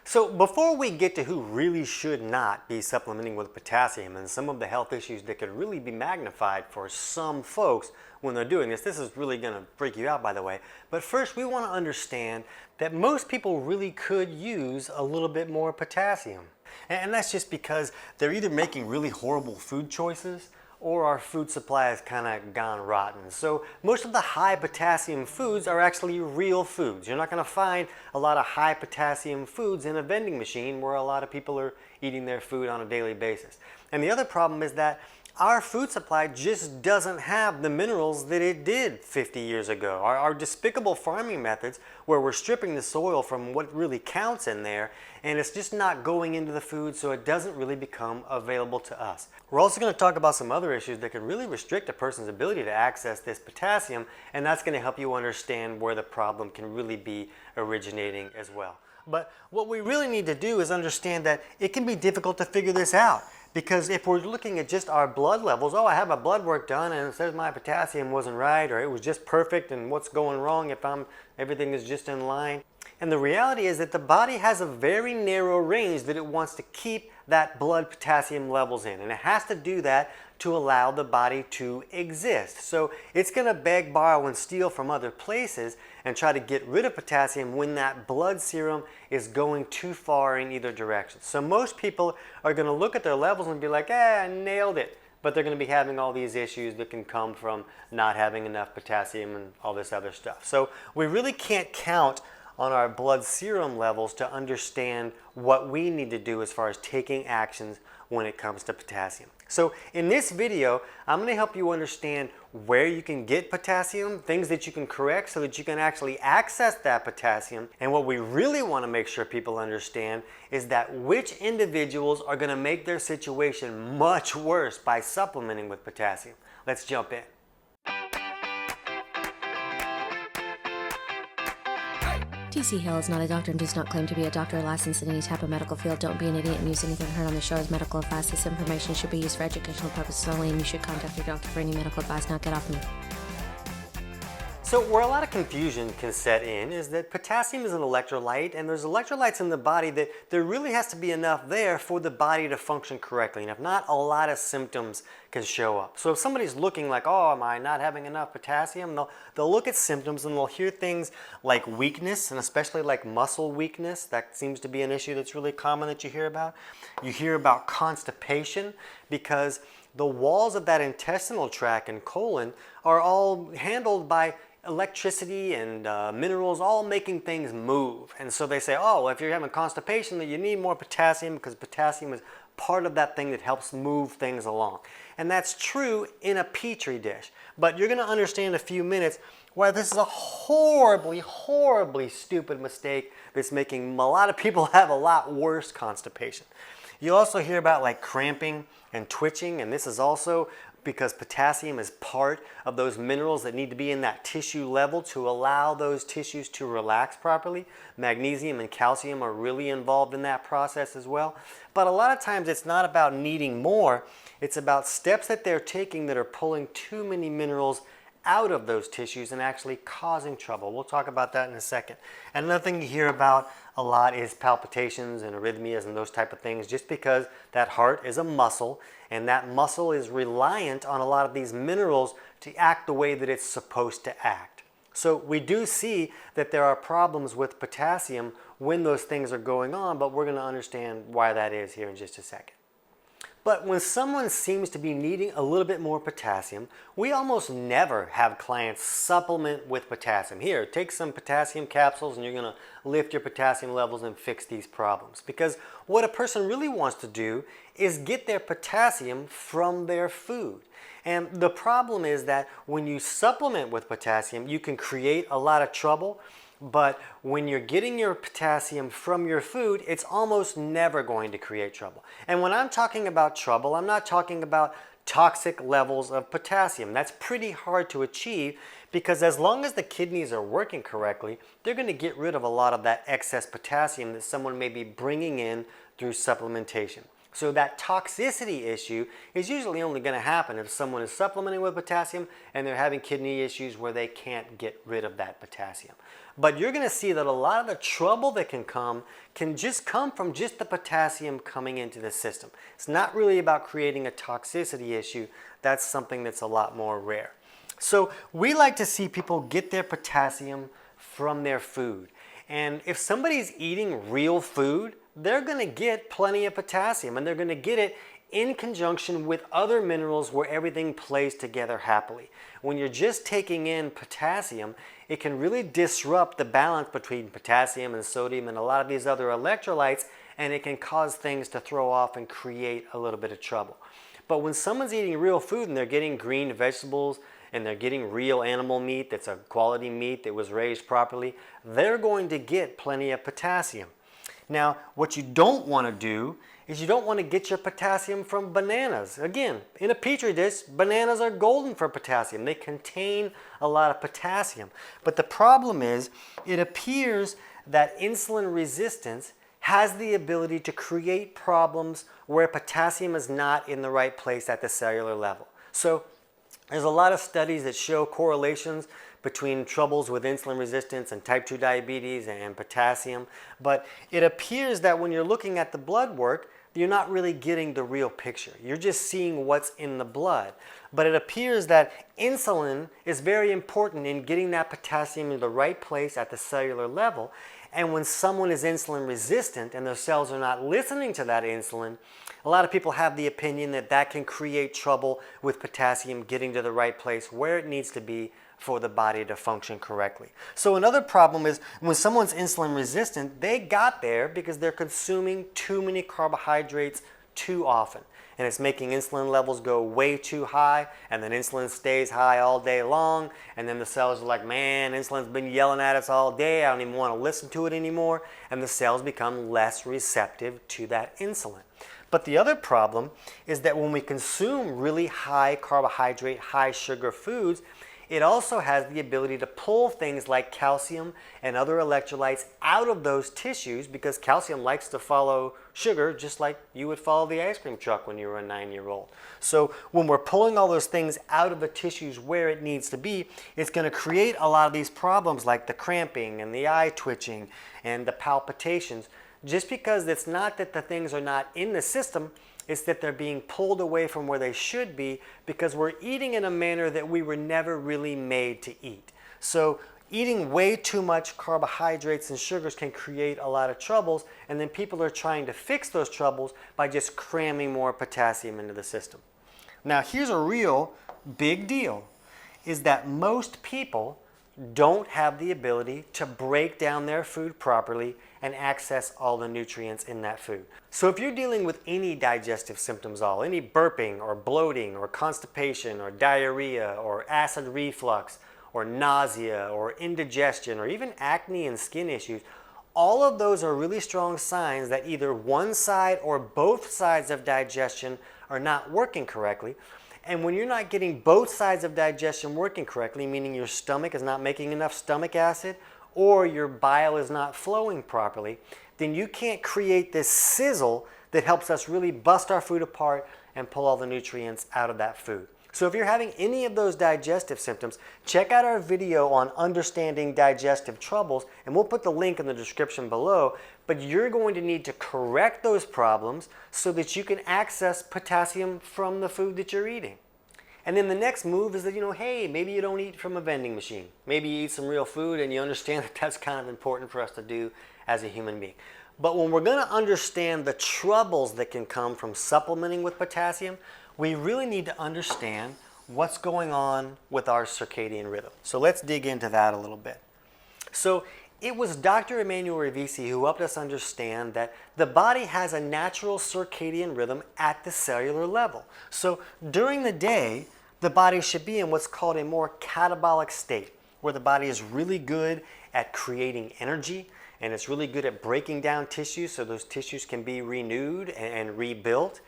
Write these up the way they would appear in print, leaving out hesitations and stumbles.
So before we get to who really should not be supplementing with potassium and some of the health issues that could really be magnified for some folks when they're doing this is really going to freak you out, by the way. But first we want to understand that most people really could use a little bit more potassium. And that's just because they're either making really horrible food choices or our food supply has kind of gone rotten. So most of the high potassium foods are actually real foods. You're not going to find a lot of high potassium foods in a vending machine where a lot of people are eating their food on a daily basis. And the other problem is that our food supply just doesn't have the minerals that it did 50 years ago. Our despicable farming methods where we're stripping the soil from what really counts in there, and it's just not going into the food, so it doesn't really become available to us. We're also going to talk about some other issues that can really restrict a person's ability to access this potassium, and that's going to help you understand where the problem can really be originating as well. But what we really need to do is understand that it can be difficult to figure this out. Because if we're looking at just our blood levels, oh, I have my blood work done and it says my potassium wasn't right, or it was just perfect, and what's going wrong if everything is just in line. And the reality is that the body has a very narrow range that it wants to keep that blood potassium levels in, and it has to do that to allow the body to exist. So it's going to beg, borrow, and steal from other places and try to get rid of potassium when that blood serum is going too far in either direction. So most people are going to look at their levels and be like, I nailed it. But they're going to be having all these issues that can come from not having enough potassium and all this other stuff. So we really can't count on our blood serum levels to understand what we need to do as far as taking actions when it comes to potassium. So in this video, I'm going to help you understand where you can get potassium, things that you can correct so that you can actually access that potassium. And what we really want to make sure people understand is that which individuals are going to make their situation much worse by supplementing with potassium. Let's jump in. TC Hale is not a doctor and does not claim to be a doctor or licensed in any type of medical field. Don't be an idiot and use anything heard on the show as medical advice. This information should be used for educational purposes only, and you should contact your doctor for any medical advice. Now get off me. So where a lot of confusion can set in is that potassium is an electrolyte, and there's electrolytes in the body that there really has to be enough there for the body to function correctly. And if not, a lot of symptoms can show up. So if somebody's looking like, oh, am I not having enough potassium? They'll look at symptoms and they'll hear things like weakness, and especially like muscle weakness. That seems to be an issue that's really common that you hear about. You hear about constipation because the walls of that intestinal tract and colon are all handled by electricity and minerals, all making things move. And so they say, oh, well, if you're having constipation, then you need more potassium because potassium is part of that thing that helps move things along. And that's true in a petri dish. But you're going to understand in a few minutes why this is a horribly, horribly stupid mistake that's making a lot of people have a lot worse constipation. You also hear about like cramping and twitching, and this is also because potassium is part of those minerals that need to be in that tissue level to allow those tissues to relax properly. Magnesium and calcium are really involved in that process as well. But a lot of times it's not about needing more, it's about steps that they're taking that are pulling too many minerals out of those tissues and actually causing trouble. We'll talk about that in a second. And another thing you hear about a lot is palpitations and arrhythmias and those type of things, just because that heart is a muscle and that muscle is reliant on a lot of these minerals to act the way that it's supposed to act. So we do see that there are problems with potassium when those things are going on, but we're going to understand why that is here in just a second. But when someone seems to be needing a little bit more potassium, we almost never have clients supplement with potassium. Here, take some potassium capsules and you're going to lift your potassium levels and fix these problems. Because what a person really wants to do is get their potassium from their food. And the problem is that when you supplement with potassium, you can create a lot of trouble. But when you're getting your potassium from your food, it's almost never going to create trouble. And when I'm talking about trouble, I'm not talking about toxic levels of potassium. That's pretty hard to achieve because as long as the kidneys are working correctly, they're going to get rid of a lot of that excess potassium that someone may be bringing in through supplementation. So that toxicity issue is usually only going to happen if someone is supplementing with potassium and they're having kidney issues where they can't get rid of that potassium. But you're going to see that a lot of the trouble that can just come from just the potassium coming into the system. It's not really about creating a toxicity issue. That's something that's a lot more rare. So we like to see people get their potassium from their food. And if somebody's eating real food, they're going to get plenty of potassium, and they're going to get it in conjunction with other minerals where everything plays together happily. When you're just taking in potassium, it can really disrupt the balance between potassium and sodium and a lot of these other electrolytes, and it can cause things to throw off and create a little bit of trouble. But when someone's eating real food and they're getting green vegetables and they're getting real animal meat that's a quality meat that was raised properly, they're going to get plenty of potassium. Now, what you don't want to do is you don't want to get your potassium from bananas. Again, in a petri dish, bananas are golden for potassium. They contain a lot of potassium. But the problem is, it appears that insulin resistance has the ability to create problems where potassium is not in the right place at the cellular level. So there's a lot of studies that show correlations between troubles with insulin resistance and type 2 diabetes and potassium, but it appears that when you're looking at the blood work, you're not really getting the real picture. You're just seeing what's in the blood. But it appears that insulin is very important in getting that potassium in the right place at the cellular level. And when someone is insulin resistant and their cells are not listening to that insulin, a lot of people have the opinion that that can create trouble with potassium getting to the right place where it needs to be for the body to function correctly. So another problem is when someone's insulin resistant, they got there because they're consuming too many carbohydrates too often. And it's making insulin levels go way too high, and then insulin stays high all day long, and then the cells are like, man, insulin's been yelling at us all day, I don't even want to listen to it anymore, and the cells become less receptive to that insulin. But the other problem is that when we consume really high carbohydrate, high sugar foods, it also has the ability to pull things like calcium and other electrolytes out of those tissues, because calcium likes to follow sugar just like you would follow the ice cream truck when you were a 9-year-old. So when we're pulling all those things out of the tissues where it needs to be, it's going to create a lot of these problems like the cramping and the eye twitching and the palpitations, just because it's not that the things are not in the system, it's that they're being pulled away from where they should be because we're eating in a manner that we were never really made to eat. So eating way too much carbohydrates and sugars can create a lot of troubles, and then people are trying to fix those troubles by just cramming more potassium into the system. Now here's a real big deal, is that most people don't have the ability to break down their food properly and access all the nutrients in that food. So if you're dealing with any digestive symptoms at all, any burping or bloating or constipation or diarrhea or acid reflux or nausea or indigestion or even acne and skin issues, all of those are really strong signs that either one side or both sides of digestion are not working correctly. And when you're not getting both sides of digestion working correctly, meaning your stomach is not making enough stomach acid or your bile is not flowing properly, then you can't create this sizzle that helps us really bust our food apart and pull all the nutrients out of that food. So if you're having any of those digestive symptoms, check out our video on understanding digestive troubles, and we'll put the link in the description below. But you're going to need to correct those problems so that you can access potassium from the food that you're eating. And then the next move is that, hey, maybe you don't eat from a vending machine. Maybe you eat some real food and you understand that that's kind of important for us to do as a human being. But when we're going to understand the troubles that can come from supplementing with potassium, we really need to understand what's going on with our circadian rhythm. So let's dig into that a little bit. So it was Dr. Emmanuel Revisi who helped us understand that the body has a natural circadian rhythm at the cellular level. So during the day, the body should be in what's called a more catabolic state, where the body is really good at creating energy and it's really good at breaking down tissues so those tissues can be renewed and rebuilt.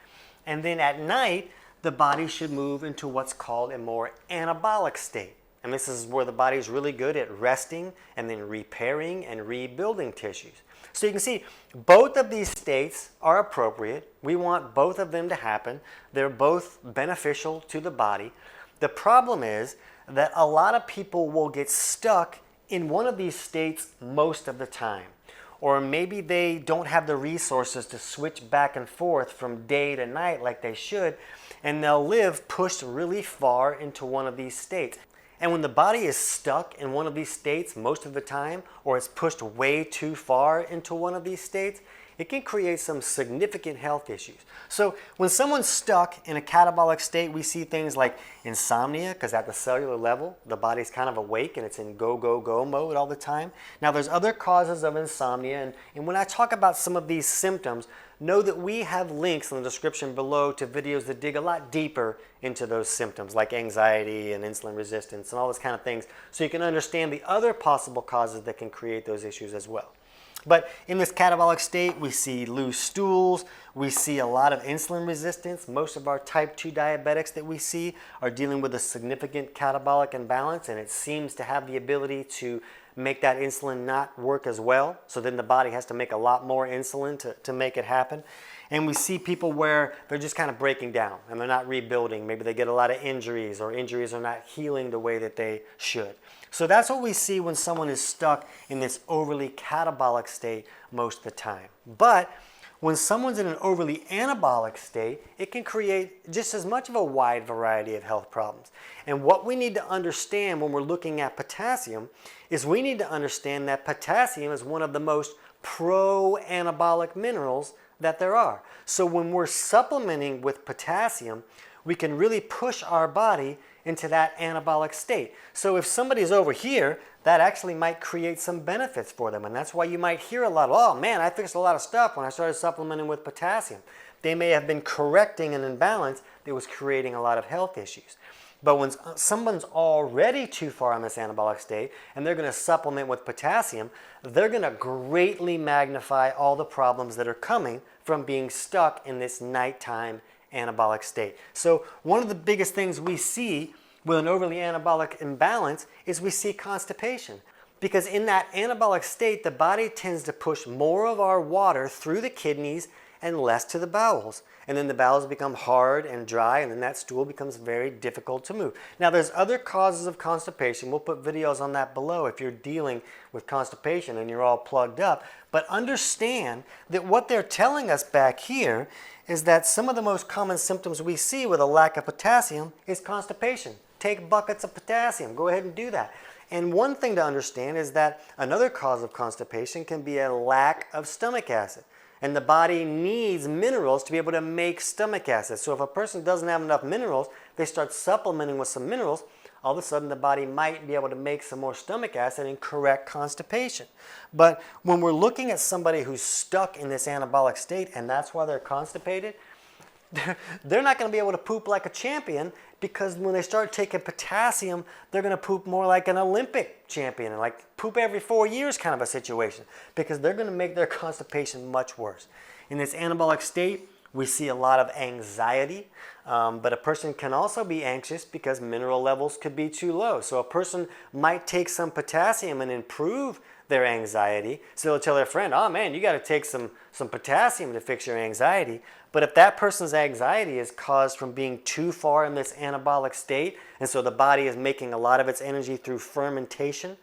And then at night, the body should move into what's called a more anabolic state. And this is where the body is really good at resting and then repairing and rebuilding tissues. So you can see both of these states are appropriate. We want both of them to happen. They're both beneficial to the body. The problem is that a lot of people will get stuck in one of these states most of the time. Or maybe they don't have the resources to switch back and forth from day to night like they should, and they'll live pushed really far into one of these states. And when the body is stuck in one of these states most of the time, or it's pushed way too far into one of these states, it can create some significant health issues. So when someone's stuck in a catabolic state, we see things like insomnia, because at the cellular level, the body's kind of awake and it's in go, go, go mode all the time. Now there's other causes of insomnia, and when I talk about some of these symptoms, know that we have links in the description below to videos that dig a lot deeper into those symptoms, like anxiety and insulin resistance and all those kind of things, so you can understand the other possible causes that can create those issues as well. But in this catabolic state, we see loose stools, we see a lot of insulin resistance. Most of our type 2 diabetics that we see are dealing with a significant catabolic imbalance, and it seems to have the ability to make that insulin not work as well. So then the body has to make a lot more insulin to make it happen. And we see people where they're just kind of breaking down and they're not rebuilding. Maybe they get a lot of injuries, or injuries are not healing the way that they should. So that's what we see when someone is stuck in this overly catabolic state most of the time. But when someone's in an overly anabolic state, it can create just as much of a wide variety of health problems. And what we need to understand when we're looking at potassium is we need to understand that potassium is one of the most pro-anabolic minerals that there are. So when we're supplementing with potassium, we can really push our body into that anabolic state. So if somebody's over here, that actually might create some benefits for them. And that's why you might hear a lot of, oh man, I fixed a lot of stuff when I started supplementing with potassium. They may have been correcting an imbalance that was creating a lot of health issues. But when someone's already too far in this anabolic state and they're going to supplement with potassium, they're going to greatly magnify all the problems that are coming from being stuck in this nighttime anabolic state. So one of the biggest things we see with an overly anabolic imbalance is we see constipation. Because in that anabolic state, the body tends to push more of our water through the kidneys and less to the bowels. And then the bowels become hard and dry, and then that stool becomes very difficult to move. Now there's other causes of constipation. We'll put videos on that below if you're dealing with constipation and you're all plugged up. But understand that what they're telling us back here is that some of the most common symptoms we see with a lack of potassium is constipation. Take buckets of potassium. Go ahead and do that. And one thing to understand is that another cause of constipation can be a lack of stomach acid. And the body needs minerals to be able to make stomach acid. So if a person doesn't have enough minerals, they start supplementing with some minerals, all of a sudden the body might be able to make some more stomach acid and correct constipation. But when we're looking at somebody who's stuck in this anabolic state and that's why they're constipated, they're not going to be able to poop like a champion, because when they start taking potassium, they're going to poop more like an Olympic champion, and like poop every 4 years kind of a situation, because they're going to make their constipation much worse. In this anabolic state, we see a lot of anxiety, but a person can also be anxious because mineral levels could be too low. So a person might take some potassium and improve their anxiety. So they'll tell their friend, oh man, you got to take some potassium to fix your anxiety. But if that person's anxiety is caused from being too far in this anabolic state, and so the body is making a lot of its energy through fermentation,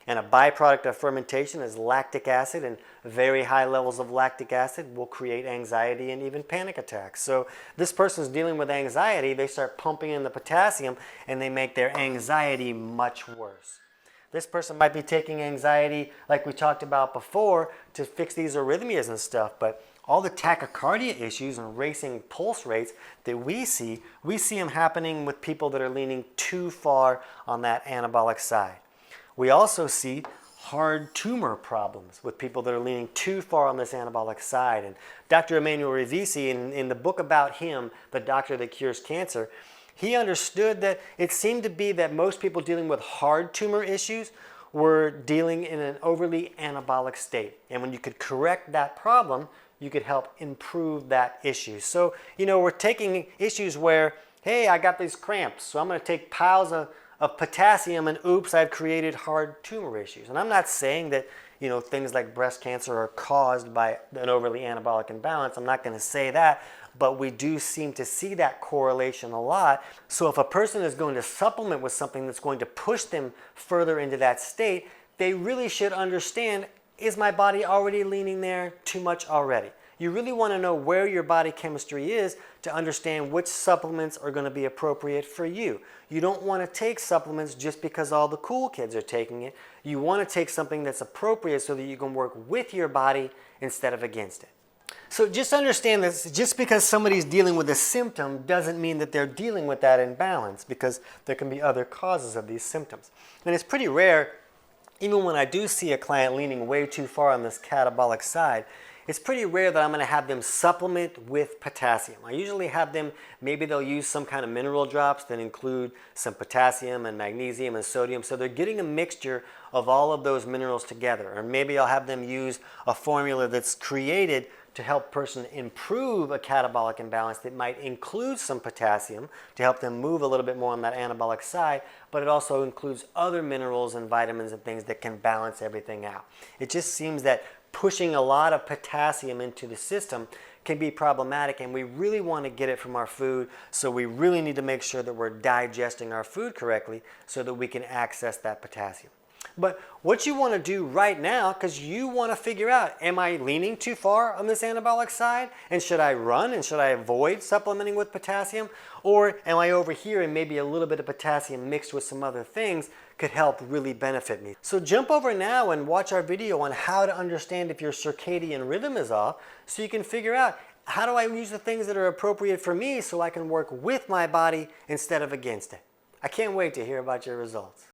and a byproduct of fermentation is lactic acid, and very high levels of lactic acid will create anxiety and even panic attacks. So this person's dealing with anxiety, they start pumping in the potassium and they make their anxiety much worse. This person might be taking anxiety, like we talked about before, to fix these arrhythmias and stuff, but all the tachycardia issues and racing pulse rates that we see them happening with people that are leaning too far on that anabolic side. We also see hard tumor problems with people that are leaning too far on this anabolic side. And Dr. Emmanuel Rivisi, in the book about him, The Doctor That Cures Cancer, he understood that it seemed to be that most people dealing with hard tumor issues were dealing in an overly anabolic state. And when you could correct that problem, you could help improve that issue. So, we're taking issues where, hey, I got these cramps, so I'm going to take piles of potassium, and oops, I've created hard tumor issues. And I'm not saying that things like breast cancer are caused by an overly anabolic imbalance. I'm not going to say that, but we do seem to see that correlation a lot. So if a person is going to supplement with something that's going to push them further into that state, they really should understand, is my body already leaning there too much already? You really want to know where your body chemistry is to understand which supplements are going to be appropriate for you. You don't want to take supplements just because all the cool kids are taking it. You want to take something that's appropriate so that you can work with your body instead of against it. So just understand this, just because somebody's dealing with a symptom doesn't mean that they're dealing with that imbalance, because there can be other causes of these symptoms. And it's pretty rare, even when I do see a client leaning way too far on this catabolic side, it's pretty rare that I'm going to have them supplement with potassium. I usually have them, maybe they'll use some kind of mineral drops that include some potassium and magnesium and sodium, so they're getting a mixture of all of those minerals together. Or maybe I'll have them use a formula that's created to help a person improve a catabolic imbalance that might include some potassium to help them move a little bit more on that anabolic side, but it also includes other minerals and vitamins and things that can balance everything out. It just seems that pushing a lot of potassium into the system can be problematic, and we really want to get it from our food, so we really need to make sure that we're digesting our food correctly so that we can access that potassium. But what you want to do right now, because you want to figure out, am I leaning too far on this anabolic side? And should I run and should I avoid supplementing with potassium? Or am I over here and maybe a little bit of potassium mixed with some other things could help really benefit me? So jump over now and watch our video on how to understand if your circadian rhythm is off, so you can figure out, how do I use the things that are appropriate for me so I can work with my body instead of against it? I can't wait to hear about your results.